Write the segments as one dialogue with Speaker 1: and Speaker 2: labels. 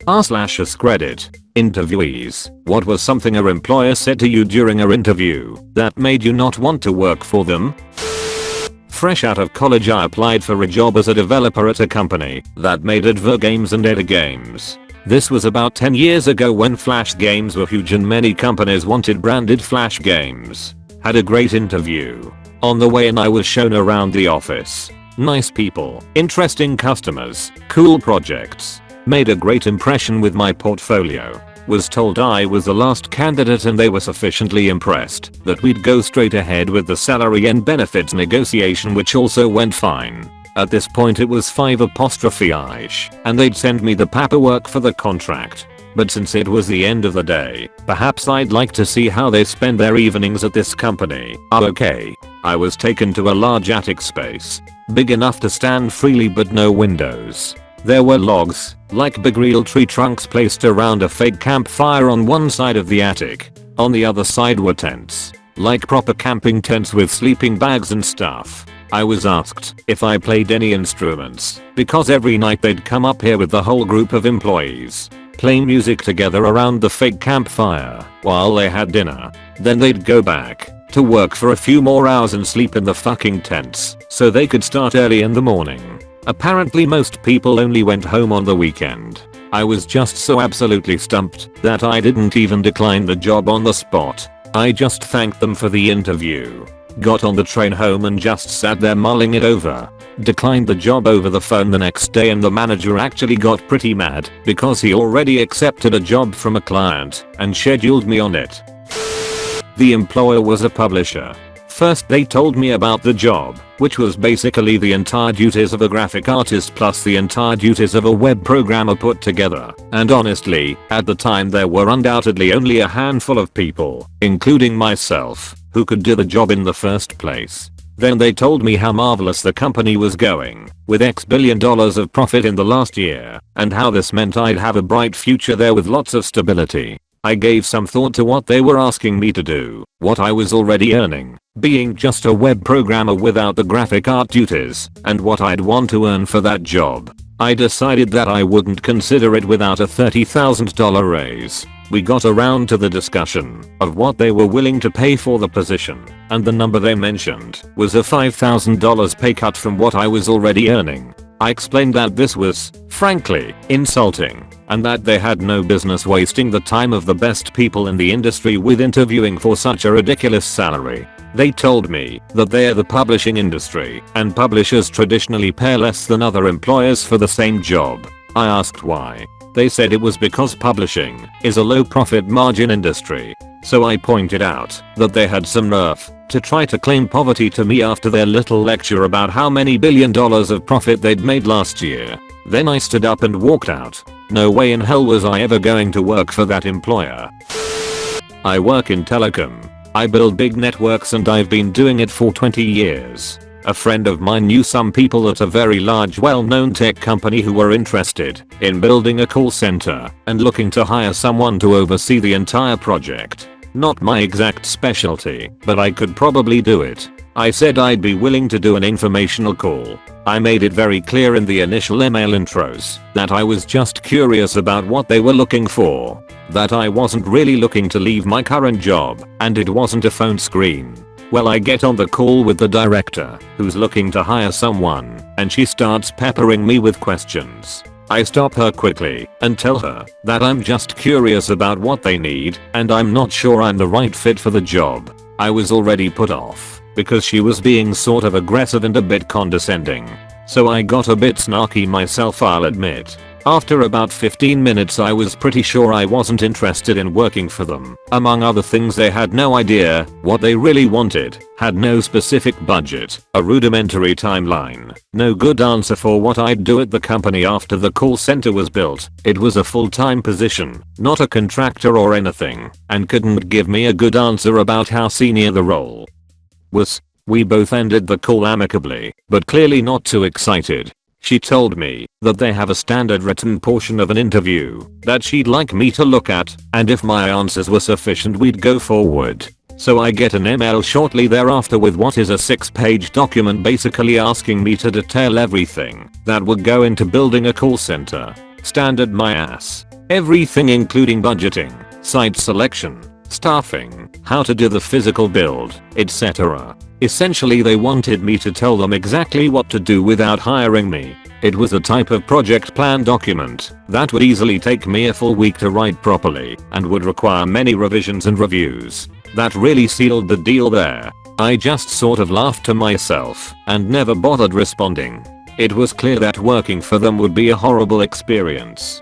Speaker 1: r/AskReddit. Interviewees, what was something your employer said to you during an interview that made you not want to work for them? Fresh out of college, I applied for a job as a developer at a company that made advert games and data games. This was about 10 years ago when flash games were huge and many companies wanted branded flash games. Had a great interview. On the way in, I was shown around the office. Nice people, interesting customers, cool projects. Made a great impression with my portfolio. Was told I was the last candidate and they were sufficiently impressed that we'd go straight ahead with the salary and benefits negotiation, which also went fine. At this point it was 5'ish and they'd send me the paperwork for the contract. But since it was the end of the day, perhaps I'd like to see how they spend their evenings at this company. Okay. I was taken to a large attic space. Big enough to stand freely but no windows. There were logs, like big real tree trunks, placed around a fake campfire on one side of the attic. On the other side were tents, like proper camping tents with sleeping bags and stuff. I was asked if I played any instruments, because every night they'd come up here with the whole group of employees, play music together around the fake campfire while they had dinner. Then they'd go back to work for a few more hours and sleep in the fucking tents so they could start early in the morning. Apparently most people only went home on the weekend. I was just so absolutely stumped that I didn't even decline the job on the spot. I just thanked them for the interview. Got on the train home and just sat there mulling it over. Declined the job over the phone the next day, and the manager actually got pretty mad because he already accepted a job from a client and scheduled me on it. The employer was a publisher. First they told me about the job, which was basically the entire duties of a graphic artist plus the entire duties of a web programmer put together. And honestly, at the time there were undoubtedly only a handful of people, including myself, who could do the job in the first place. Then they told me how marvelous the company was going, with X billion dollars of profit in the last year, and how this meant I'd have a bright future there with lots of stability. I gave some thought to what they were asking me to do, what I was already earning, being just a web programmer without the graphic art duties, and what I'd want to earn for that job. I decided that I wouldn't consider it without a $30,000 raise. We got around to the discussion of what they were willing to pay for the position, and the number they mentioned was a $5,000 pay cut from what I was already earning. I explained that this was, frankly, insulting, and that they had no business wasting the time of the best people in the industry with interviewing for such a ridiculous salary. They told me that they're the publishing industry, and publishers traditionally pay less than other employers for the same job. I asked why. They said it was because publishing is a low profit margin industry. So I pointed out that they had some nerve to try to claim poverty to me after their little lecture about how many billion dollars of profit they'd made last year. Then I stood up and walked out. No way in hell was I ever going to work for that employer. I work in telecom. I build big networks and I've been doing it for 20 years. A friend of mine knew some people at a very large well-known tech company who were interested in building a call center and looking to hire someone to oversee the entire project. Not my exact specialty, but I could probably do it. I said I'd be willing to do an informational call. I made it very clear in the initial email intros that I was just curious about what they were looking for, that I wasn't really looking to leave my current job, and it wasn't a phone screen. Well, I get on the call with the director, who's looking to hire someone, and she starts peppering me with questions. I stop her quickly and tell her that I'm just curious about what they need and I'm not sure I'm the right fit for the job. I was already put off because she was being sort of aggressive and a bit condescending. So I got a bit snarky myself, I'll admit. After about 15 minutes I was pretty sure I wasn't interested in working for them. Among other things, they had no idea what they really wanted, had no specific budget, a rudimentary timeline, no good answer for what I'd do at the company after the call center was built. It was a full-time position, not a contractor or anything, and couldn't give me a good answer about how senior the role was. We both ended the call amicably, but clearly not too excited. She told me that they have a standard written portion of an interview that she'd like me to look at, and if my answers were sufficient we'd go forward. So I get an email shortly thereafter with what is a 6-page document basically asking me to detail everything that would go into building a call center. Standard my ass. Everything including budgeting, site selection, staffing, how to do the physical build, etc. Essentially they wanted me to tell them exactly what to do without hiring me. It was a type of project plan document that would easily take me a full week to write properly and would require many revisions and reviews. That really sealed the deal there. I just sort of laughed to myself and never bothered responding. It was clear that working for them would be a horrible experience.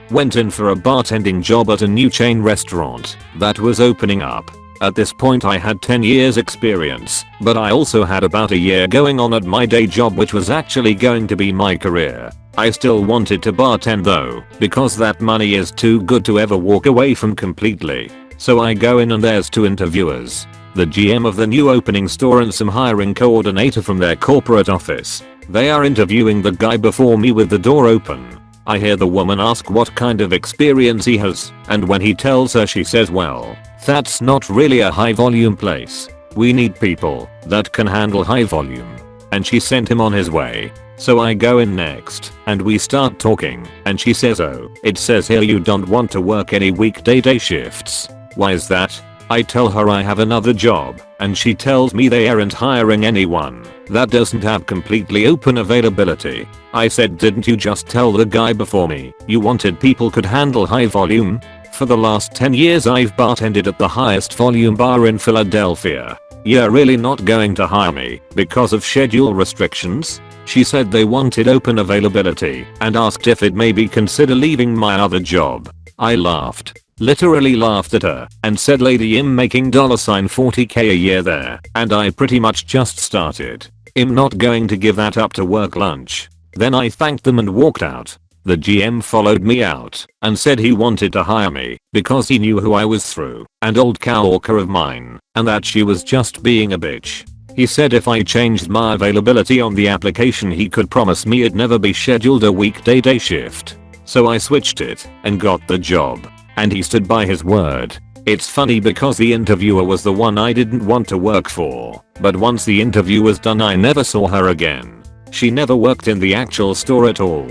Speaker 1: Went in for a bartending job at a new chain restaurant that was opening up. At this point I had 10 years experience, but I also had about a year going on at my day job which was actually going to be my career. I still wanted to bartend though, because that money is too good to ever walk away from completely. So I go in and there's 2 interviewers. The GM of the new opening store and some hiring coordinator from their corporate office. They are interviewing the guy before me with the door open. I hear the woman ask what kind of experience he has, and when he tells her she says, well, that's not really a high volume place. We need people that can handle high volume. And she sent him on his way. So I go in next and we start talking and she says, oh, it says here you don't want to work any weekday day shifts. Why is that? I tell her I have another job and she tells me they aren't hiring anyone that doesn't have completely open availability. I said, didn't you just tell the guy before me you wanted people could handle high volume? For the last 10 years I've bartended at the highest volume bar in Philadelphia. You're really not going to hire me because of schedule restrictions? She said they wanted open availability and asked if I'd maybe consider leaving my other job. I laughed. Literally laughed at her and said, lady, I'm making $40k a year there and I pretty much just started. I'm not going to give that up to work lunch. Then I thanked them and walked out. The GM followed me out and said he wanted to hire me because he knew who I was through an old coworker of mine and that she was just being a bitch. He said if I changed my availability on the application he could promise me it'd never be scheduled a weekday day shift. So I switched it and got the job. And he stood by his word. It's funny because the interviewer was the one I didn't want to work for, but once the interview was done I never saw her again. She never worked in the actual store at all.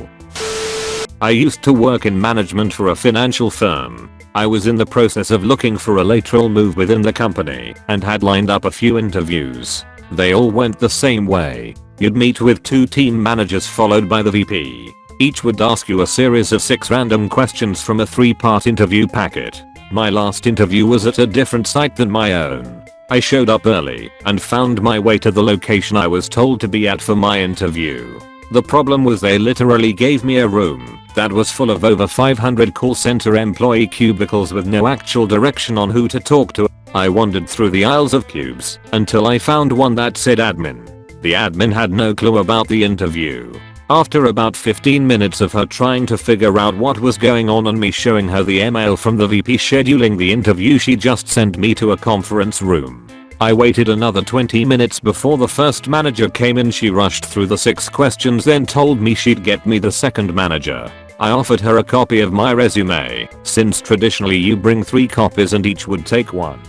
Speaker 1: I used to work in management for a financial firm. I was in the process of looking for a lateral move within the company and had lined up a few interviews. They all went the same way. You'd meet with 2 team managers followed by the VP. Each would ask you a series of 6 random questions from a 3-part interview packet. My last interview was at a different site than my own. I showed up early and found my way to the location I was told to be at for my interview. The problem was they literally gave me a room that was full of over 500 call center employee cubicles with no actual direction on who to talk to. I wandered through the aisles of cubes until I found one that said admin. The admin had no clue about the interview. After about 15 minutes of her trying to figure out what was going on and me showing her the email from the VP scheduling the interview, she just sent me to a conference room. I waited another 20 minutes before the first manager came in. She rushed through the 6 questions then told me she'd get me the second manager. I offered her a copy of my resume, since traditionally you bring 3 copies and each would take 1.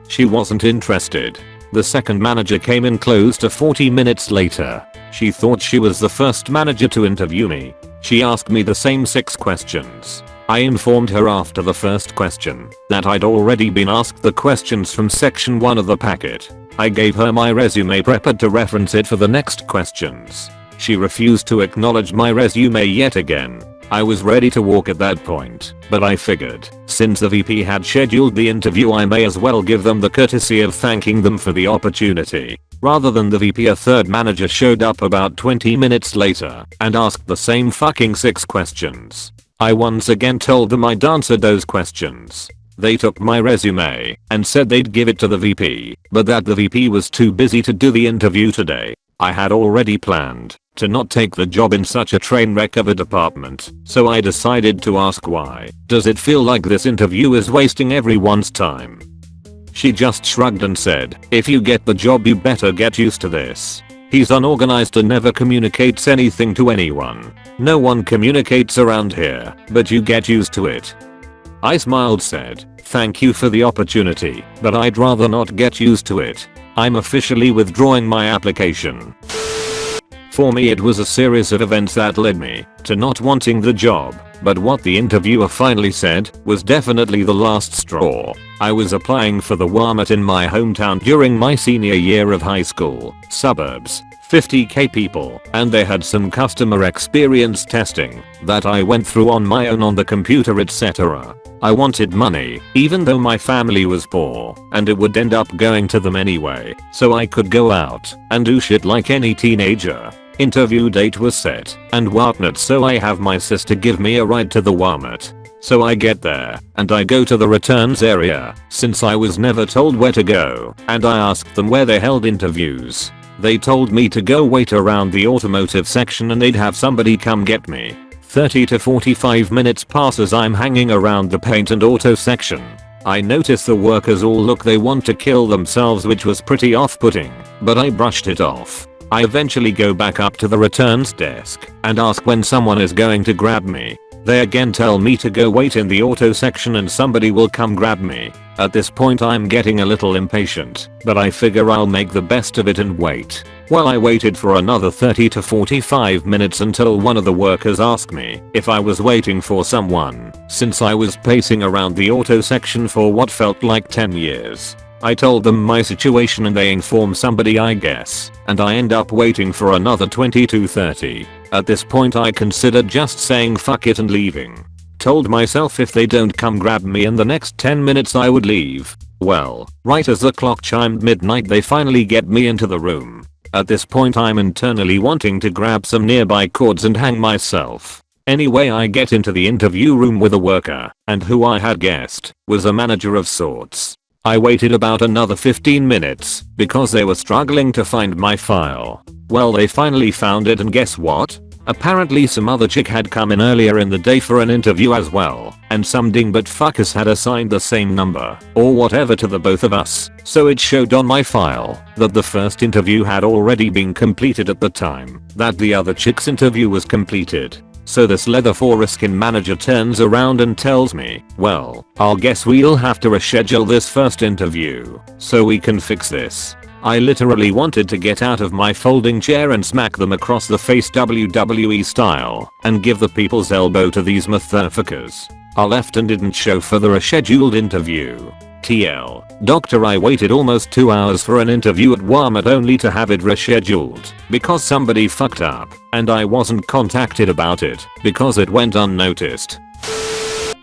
Speaker 1: She wasn't interested. The second manager came in close to 40 minutes later. She thought she was the first manager to interview me. She asked me the same 6 questions. I informed her after the first question that I'd already been asked the questions from section 1 of the packet. I gave her my resume prepared to reference it for the next questions. She refused to acknowledge my resume yet again. I was ready to walk at that point, but I figured, since the VP had scheduled the interview, I may as well give them the courtesy of thanking them for the opportunity. Rather than the VP, a third manager showed up about 20 minutes later and asked the same fucking 6 questions. I once again told them I'd answered those questions. They took my resume and said they'd give it to the VP, but that the VP was too busy to do the interview today. I had already planned to not take the job in such a train wreck of a department, so I decided to ask why. Does it feel like this interview is wasting everyone's time? She just shrugged and said, if you get the job you better get used to this. He's unorganized and never communicates anything to anyone. No one communicates around here, but you get used to it. I smiled, said, thank you for the opportunity, but I'd rather not get used to it. I'm officially withdrawing my application. For me, it was a series of events that led me to not wanting the job. But what the interviewer finally said was definitely the last straw. I was applying for the Walmart in my hometown during my senior year of high school, suburbs, 50k people, and they had some customer experience testing that I went through on my own on the computer, etc. I wanted money, even though my family was poor, and it would end up going to them anyway, so I could go out and do shit like any teenager. Interview date was set and whatnot, so I have my sister give me a ride to the Walmart. So I get there and I go to the returns area since I was never told where to go, and I asked them where they held interviews. They told me to go wait around the automotive section and they'd have somebody come get me. 30 to 45 minutes pass as I'm hanging around the paint and auto section. I notice the workers all look they want to kill themselves, which was pretty off-putting, but I brushed it off. I eventually go back up to the returns desk and ask when someone is going to grab me. They again tell me to go wait in the auto section and somebody will come grab me. At this point I'm getting a little impatient, but I figure I'll make the best of it and wait. Well, I waited for another 30 to 45 minutes until one of the workers asked me if I was waiting for someone, since I was pacing around the auto section for what felt like 10 years. I told them my situation and they informed somebody, I guess, and I end up waiting for another 20 to 30. At this point I considered just saying fuck it and leaving. Told myself if they don't come grab me in the next 10 minutes I would leave. Well, right as the clock chimed midnight they finally get me into the room. At this point I'm internally wanting to grab some nearby cords and hang myself. Anyway, I get into the interview room with a worker, and who I had guessed was a manager of sorts. I waited about another 15 minutes because they were struggling to find my file. Well, they finally found it, and guess what? Apparently some other chick had come in earlier in the day for an interview as well, and some dingbat fuckers had assigned the same number or whatever to the both of us, so it showed on my file that the first interview had already been completed at the time that the other chick's interview was completed. So this leather foreskin manager turns around and tells me, well, I'll guess we'll have to reschedule this first interview so we can fix this. I literally wanted to get out of my folding chair and smack them across the face WWE style and give the people's elbow to these motherfuckers. I left and didn't show for the rescheduled interview. TL. Doctor, I waited almost 2 hours for an interview at Walmart only to have it rescheduled because somebody fucked up and I wasn't contacted about it because it went unnoticed.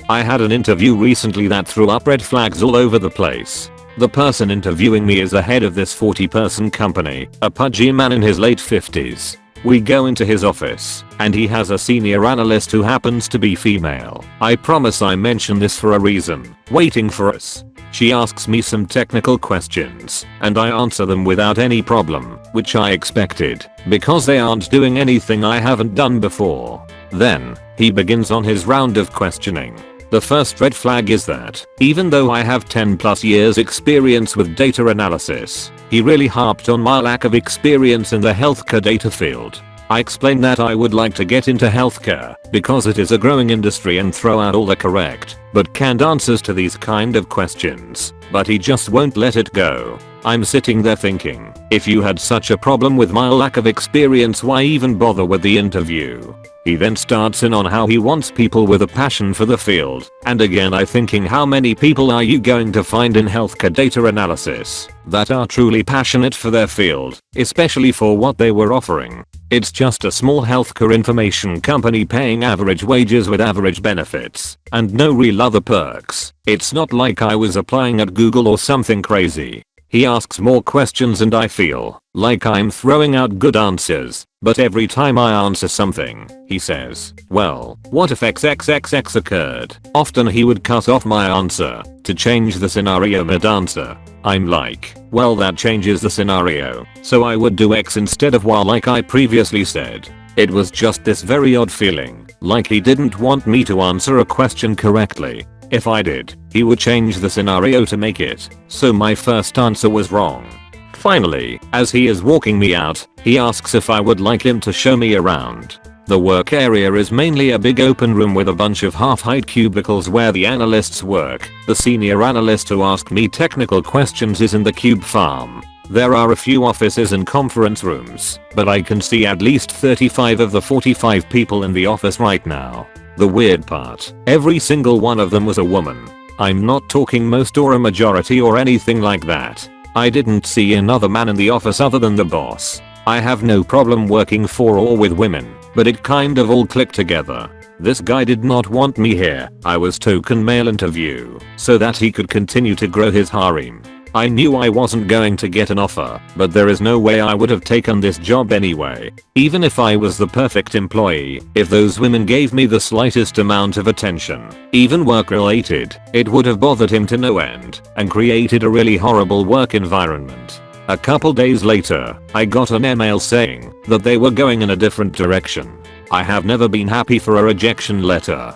Speaker 1: I had an interview recently that threw up red flags all over the place. The person interviewing me is the head of this 40-person company, a pudgy man in his late 50s. We go into his office, and he has a senior analyst who happens to be female. I promise I mention this for a reason. Waiting for us. She asks me some technical questions, and I answer them without any problem, which I expected, because they aren't doing anything I haven't done before. Then, he begins on his round of questioning. The first red flag is that, even though I have 10+ years experience with data analysis, he really harped on my lack of experience in the healthcare data field. I explained that I would like to get into healthcare because it is a growing industry and throw out all the correct but canned answers to these kind of questions, but he just won't let it go. I'm sitting there thinking, if you had such a problem with my lack of experience, why even bother with the interview? He then starts in on how he wants people with a passion for the field, and again I thinking, how many people are you going to find in healthcare data analysis that are truly passionate for their field, especially for what they were offering? It's just a small healthcare information company paying average wages with average benefits, and no real other perks. It's not like I was applying at Google or something crazy. He asks more questions and I feel like I'm throwing out good answers, but every time I answer something, he says, well, what if XXXX occurred? Often he would cut off my answer to change the scenario mid-answer. I'm like, well, that changes the scenario, so I would do X instead of Y like I previously said. It was just this very odd feeling, like he didn't want me to answer a question correctly. If I did, he would change the scenario to make it so my first answer was wrong. Finally, as he is walking me out, he asks if I would like him to show me around. The work area is mainly a big open room with a bunch of half-height cubicles where the analysts work. The senior analyst who asked me technical questions is in the cube farm. There are a few offices and conference rooms, but I can see at least 35 of the 45 people in the office right now. The weird part, every single one of them was a woman. I'm not talking most or a majority or anything like that. I didn't see another man in the office other than the boss. I have no problem working for or with women, but it kind of all clicked together. This guy did not want me here. I was token male interview so that he could continue to grow his harem. I knew I wasn't going to get an offer, but there is no way I would have taken this job anyway. Even if I was the perfect employee, if those women gave me the slightest amount of attention, even work related, it would have bothered him to no end and created a really horrible work environment. A couple days later, I got an email saying that they were going in a different direction. I have never been happy for a rejection letter.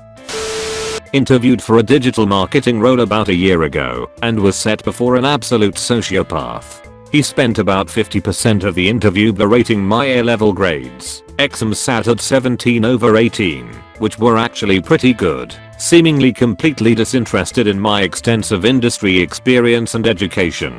Speaker 1: Interviewed for a digital marketing role about a year ago and was set before an absolute sociopath. He spent about 50% of the interview berating my A-level grades. Exams sat at 17/18, which were actually pretty good, seemingly completely disinterested in my extensive industry experience and education.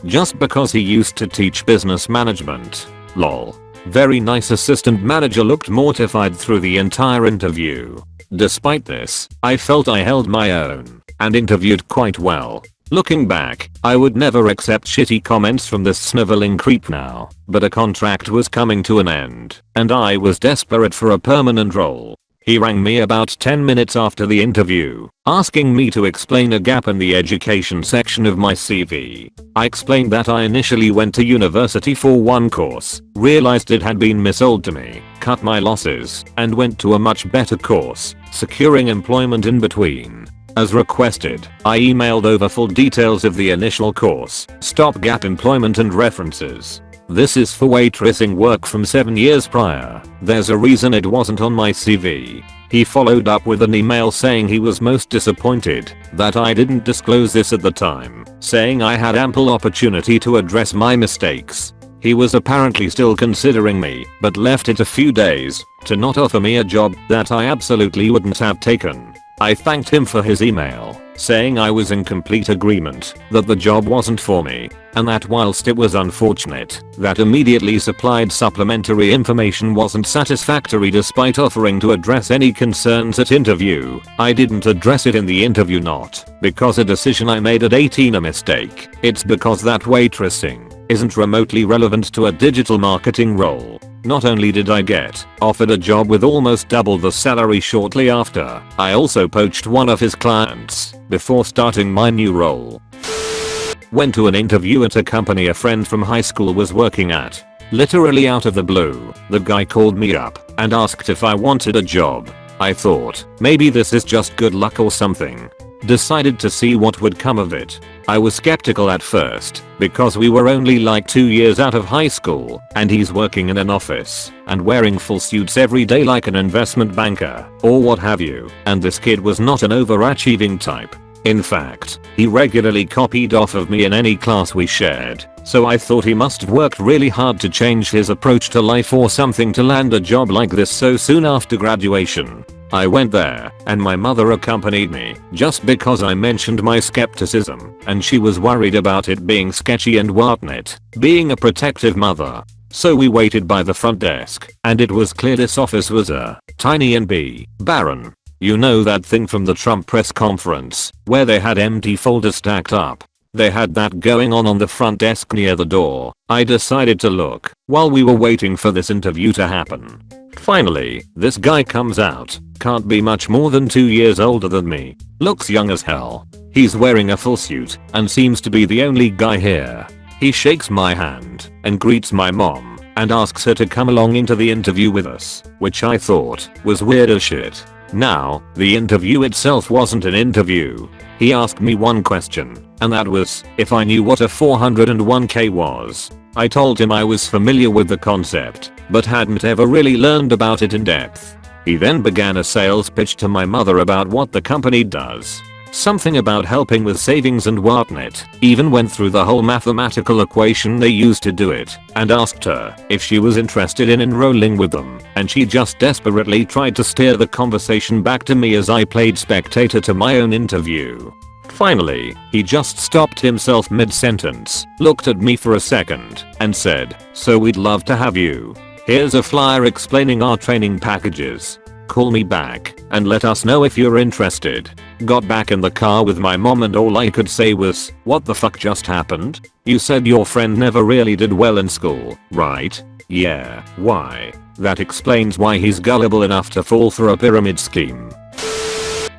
Speaker 1: Just because he used to teach business management. Lol. Very nice assistant manager looked mortified through the entire interview. Despite this, I felt I held my own and interviewed quite well. Looking back, I would never accept shitty comments from this sniveling creep now, but a contract was coming to an end, and I was desperate for a permanent role. He rang me about 10 minutes after the interview, asking me to explain a gap in the education section of my CV. I explained that I initially went to university for one course, realized it had been missold to me, cut my losses, and went to a much better course, securing employment in between. As requested, I emailed over full details of the initial course, stopgap employment and references. This is for waitressing work from 7 years prior. There's a reason it wasn't on my CV. He followed up with an email saying he was most disappointed that I didn't disclose this at the time, saying I had ample opportunity to address my mistakes. He was apparently still considering me, but left it a few days to not offer me a job that I absolutely wouldn't have taken. I thanked him for his email, saying I was in complete agreement that the job wasn't for me, and that whilst it was unfortunate that immediately supplied supplementary information wasn't satisfactory despite offering to address any concerns at interview, I didn't address it in the interview not because a decision I made at 18 a mistake, it's because that waitressing isn't remotely relevant to a digital marketing role. Not only did I get offered a job with almost double the salary shortly after, I also poached one of his clients before starting my new role. Went to an interview at a company a friend from high school was working at. Literally out of the blue, the guy called me up and asked if I wanted a job. I thought, maybe this is just good luck or something. Decided to see what would come of it. I was skeptical at first because we were only like 2 years out of high school and he's working in an office and wearing full suits every day like an investment banker or what have you, and this kid was not an overachieving type. In fact, he regularly copied off of me in any class we shared, so I thought he must have worked really hard to change his approach to life or something to land a job like this so soon after graduation. I went there, and my mother accompanied me, just because I mentioned my skepticism, and she was worried about it being sketchy and whatnot, being a protective mother. So we waited by the front desk, and it was clear this office was tiny and barren. You know that thing from the Trump press conference, where they had empty folders stacked up? They had that going on the front desk near the door. I decided to look while we were waiting for this interview to happen. Finally, this guy comes out. Can't be much more than 2 years older than me. Looks young as hell. He's wearing a full suit and seems to be the only guy here. He shakes my hand and greets my mom and asks her to come along into the interview with us, which I thought was weird as shit. Now, the interview itself wasn't an interview. He asked me one question, and that was if I knew what a 401k was. I told him I was familiar with the concept, but hadn't ever really learned about it in depth. He then began a sales pitch to my mother about what the company does. Something about helping with savings and whatnot, even went through the whole mathematical equation they used to do it, and asked her if she was interested in enrolling with them, and she just desperately tried to steer the conversation back to me as I played spectator to my own interview. Finally, he just stopped himself mid-sentence, looked at me for a second, and said, "So we'd love to have you. Here's a flyer explaining our training packages. call me back and let us know if you're interested. Got back in the car with my mom and all I could say was, what the fuck just happened? You said your friend never really did well in school, right? Yeah, why? That explains why he's gullible enough to fall for a pyramid scheme.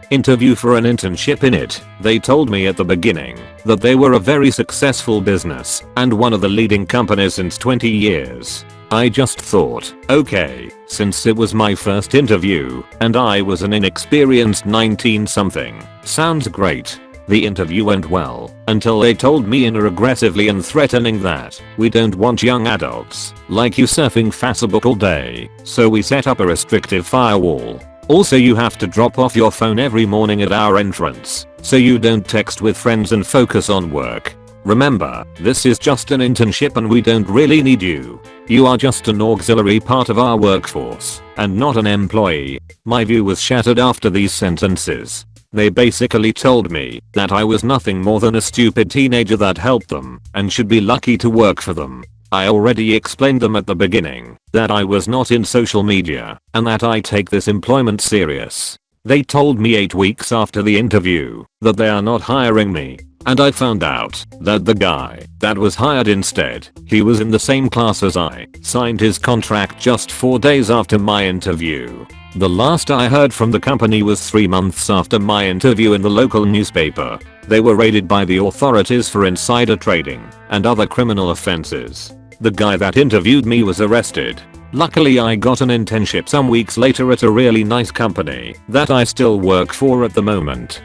Speaker 1: Interview for an internship in it. They told me at the beginning that they were a very successful business and one of the leading companies since 20 years. I just thought, okay, since it was my first interview and I was an inexperienced 19-something, sounds great. The interview went well until they told me aggressively and threatening that we don't want young adults like you surfing Facebook all day, so we set up a restrictive firewall. Also, you have to drop off your phone every morning at our entrance so you don't text with friends and focus on work. Remember, this is just an internship and we don't really need you. You are just an auxiliary part of our workforce and not an employee. My view was shattered after these sentences. They basically told me that I was nothing more than a stupid teenager that helped them and should be lucky to work for them. I already explained them at the beginning that I was not in social media and that I take this employment serious. They told me 8 weeks after the interview that they are not hiring me, and I found out that the guy that was hired instead, he was in the same class as I, signed his contract just 4 days after my interview. The last I heard from the company was 3 months after my interview in the local newspaper. They were raided by the authorities for insider trading and other criminal offenses. The guy that interviewed me was arrested. Luckily I got an internship some weeks later at a really nice company that I still work for at the moment.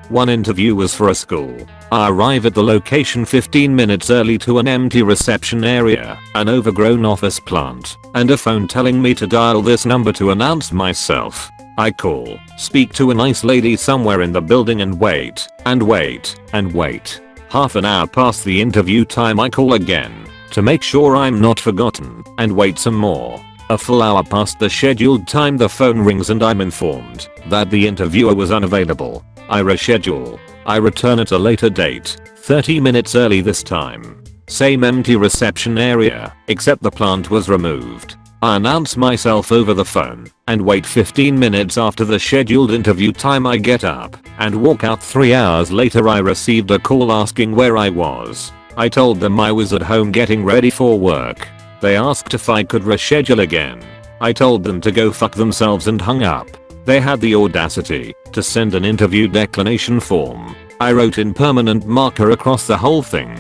Speaker 1: One interview was for a school. I arrive at the location 15 minutes early to an empty reception area, an overgrown office plant, and a phone telling me to dial this number to announce myself. I call, speak to a nice lady somewhere in the building and wait, and wait, and wait. Half an hour past the interview time I call again to make sure I'm not forgotten and wait some more. A full hour past the scheduled time the phone rings and I'm informed that the interviewer was unavailable. I reschedule. I return at a later date, 30 minutes early this time. Same empty reception area, except the plant was removed. I announce myself over the phone and wait 15 minutes after the scheduled interview time. I get up and walk out. 3 hours later I received a call asking where I was. I told them I was at home getting ready for work. They asked if I could reschedule again. I told them to go fuck themselves and hung up. They had the audacity to send an interview declination form. I wrote in permanent marker across the whole thing.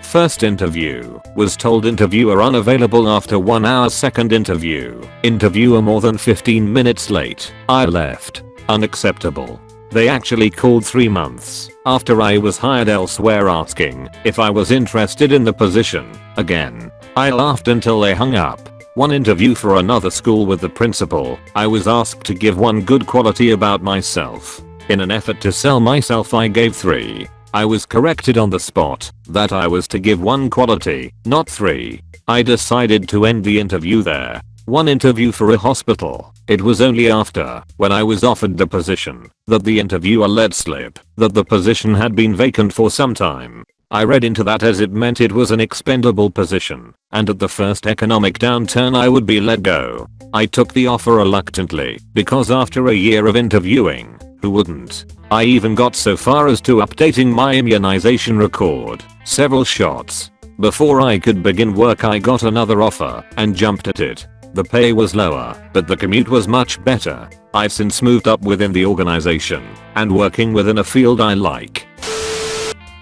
Speaker 1: First interview, was told interviewer unavailable after 1 hour. Second interview, interviewer more than 15 minutes late. I left. Unacceptable. They actually called 3 months after I was hired elsewhere asking if I was interested in the position. Again, I laughed until they hung up. One interview for another school with the principal. I was asked to give 1 good quality about myself. In an effort to sell myself I gave 3. I was corrected on the spot that I was to give 1 quality, not 3. I decided to end the interview there. One interview for a hospital. It was only after, when I was offered the position, that the interviewer let slip that the position had been vacant for some time. I read into that as it meant it was an expendable position, and at the first economic downturn I would be let go. I took the offer reluctantly, because after a year of interviewing, who wouldn't? I even got so far as to updating my immunization record, several shots. Before I could begin work I got another offer, and jumped at it. The pay was lower, but the commute was much better. I've since moved up within the organization, and working within a field I like.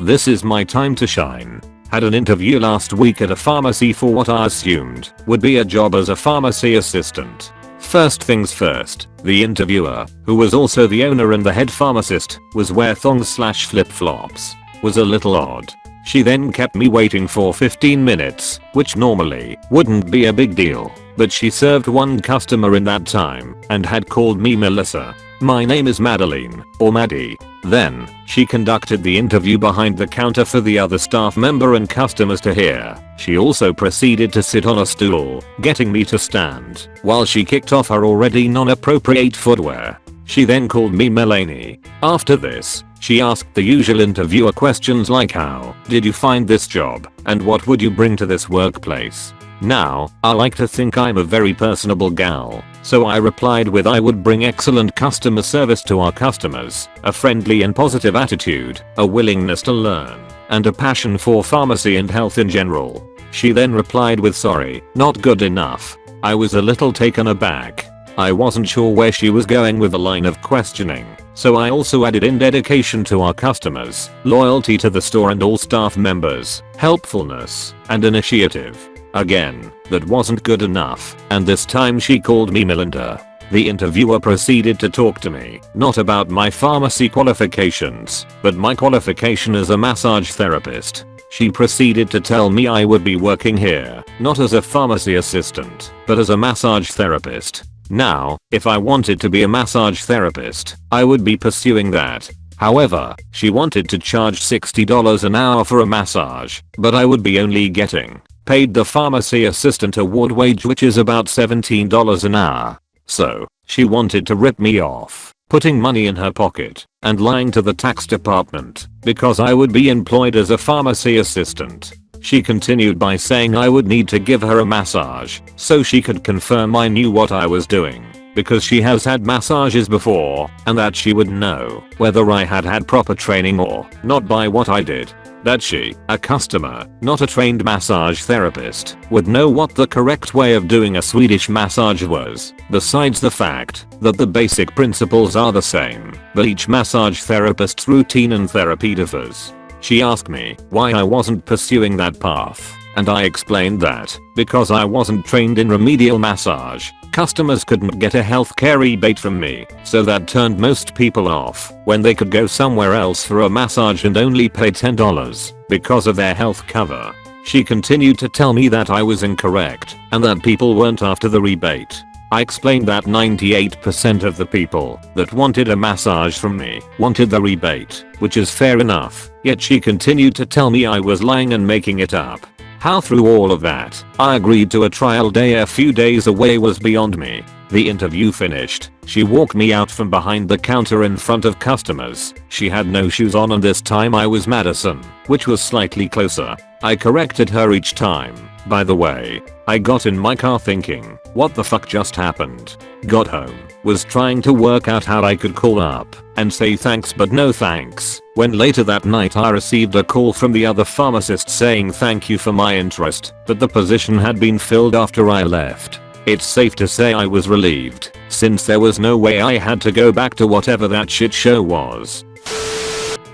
Speaker 1: This is my time to shine. Had an interview last week at a pharmacy for what I assumed would be a job as a pharmacy assistant. First things first, the interviewer, who was also the owner and the head pharmacist, was wear thongs/flip-flops. Was a little odd. She then kept me waiting for 15 minutes, which normally wouldn't be a big deal, but she served 1 customer in that time and had called me Melissa. My name is Madeline, or Maddie. Then, she conducted the interview behind the counter for the other staff member and customers to hear. She also proceeded to sit on a stool, getting me to stand, while she kicked off her already non-appropriate footwear. She then called me Melanie. After this, she asked the usual interviewer questions like how did you find this job, and what would you bring to this workplace. Now, I like to think I'm a very personable gal, so I replied with I would bring excellent customer service to our customers, a friendly and positive attitude, a willingness to learn, and a passion for pharmacy and health in general. She then replied with sorry, not good enough. I was a little taken aback. I wasn't sure where she was going with the line of questioning, so I also added in dedication to our customers, loyalty to the store and all staff members, helpfulness, and initiative. Again, that wasn't good enough, and this time she called me Melinda. The interviewer proceeded to talk to me, not about my pharmacy qualifications, but my qualification as a massage therapist. She proceeded to tell me I would be working here, not as a pharmacy assistant, but as a massage therapist. Now, if I wanted to be a massage therapist, I would be pursuing that. However, she wanted to charge $60 an hour for a massage, but I would be only getting paid the pharmacy assistant award wage, which is about $17 an hour. So, she wanted to rip me off, putting money in her pocket, and lying to the tax department, because I would be employed as a pharmacy assistant. She continued by saying I would need to give her a massage, so she could confirm I knew what I was doing, because she has had massages before, and that she would know whether I had had proper training or not by what I did. That she, a customer, not a trained massage therapist, would know what the correct way of doing a Swedish massage was, besides the fact that the basic principles are the same, but each massage therapist's routine and therapy differs. She asked me why I wasn't pursuing that path, and I explained that because I wasn't trained in remedial massage, customers couldn't get a healthcare rebate from me, so that turned most people off when they could go somewhere else for a massage and only pay $10 because of their health cover. She continued to tell me that I was incorrect and that people weren't after the rebate. I explained that 98% of the people that wanted a massage from me wanted the rebate, which is fair enough, yet she continued to tell me I was lying and making it up. How through all of that, I agreed to a trial day a few days away was beyond me. The interview finished, she walked me out from behind the counter in front of customers. She had no shoes on, and this time I was Madison, which was slightly closer. I corrected her each time. By the way, I got in my car thinking, what the fuck just happened? Got home, was trying to work out how I could call up and say thanks but no thanks, when later that night I received a call from the other pharmacist saying thank you for my interest, but the position had been filled after I left. It's safe to say I was relieved, since there was no way I had to go back to whatever that shit show was.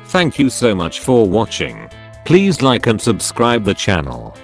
Speaker 1: Thank you so much for watching. Please like and subscribe the channel.